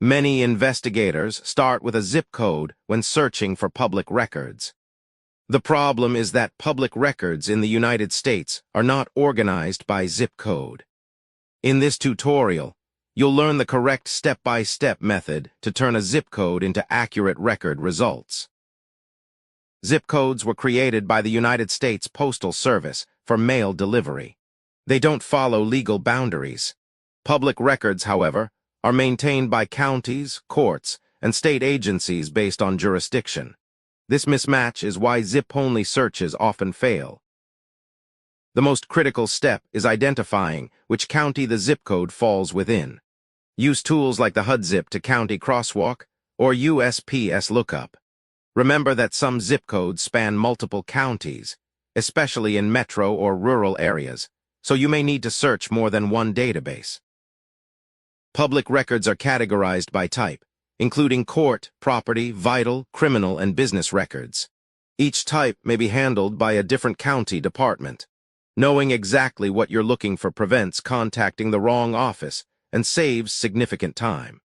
Many investigators start with a zip code when searching for public records. The problem is that public records in the United States are not organized by zip code. In this tutorial, you'll learn the correct step-by-step method to turn a zip code into accurate record results. Zip codes were created by the United States Postal Service for mail delivery. They don't follow legal boundaries. Public records, however, are maintained by counties, courts, and state agencies based on jurisdiction. This mismatch is why zip-only searches often fail. The most critical step is identifying which county the zip code falls within. Use tools like the HUD-zip to county crosswalk or USPS lookup. Remember that some zip codes span multiple counties, especially in metro or rural areas, so you may need to search more than one database. Public records are categorized by type, including court, property, vital, criminal, and business records. Each type may be handled by a different county department. Knowing exactly what you're looking for prevents contacting the wrong office and saves significant time.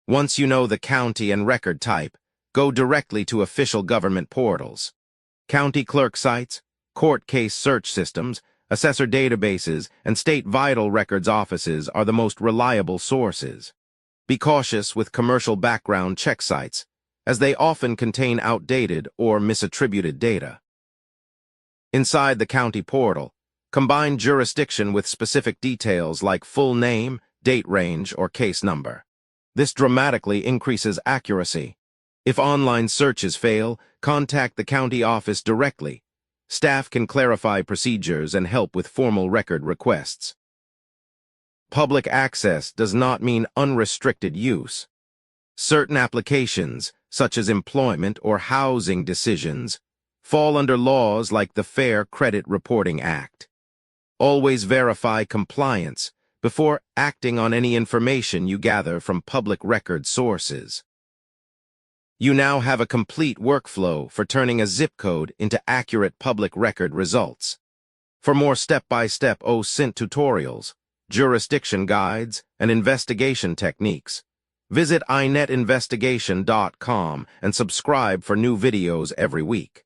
Once you know the county and record type, go directly to official government portals. County clerk sites, court case search systems, assessor databases, and state vital records offices are the most reliable sources. Be cautious with commercial background check sites, as they often contain outdated or misattributed data. Inside the county portal, combine jurisdiction with specific details like full name, date range, or case number. This dramatically increases accuracy. If online searches fail, contact the county office directly. Staff can clarify procedures and help with formal record requests. Public access does not mean unrestricted use. Certain applications, such as employment or housing decisions, fall under laws like the Fair Credit Reporting Act. Always verify compliance before acting on any information you gather from public record sources. You now have a complete workflow for turning a zip code into accurate public record results. For more step-by-step OSINT tutorials, jurisdiction guides, and investigation techniques, visit inetinvestigation.com and subscribe for new videos every week.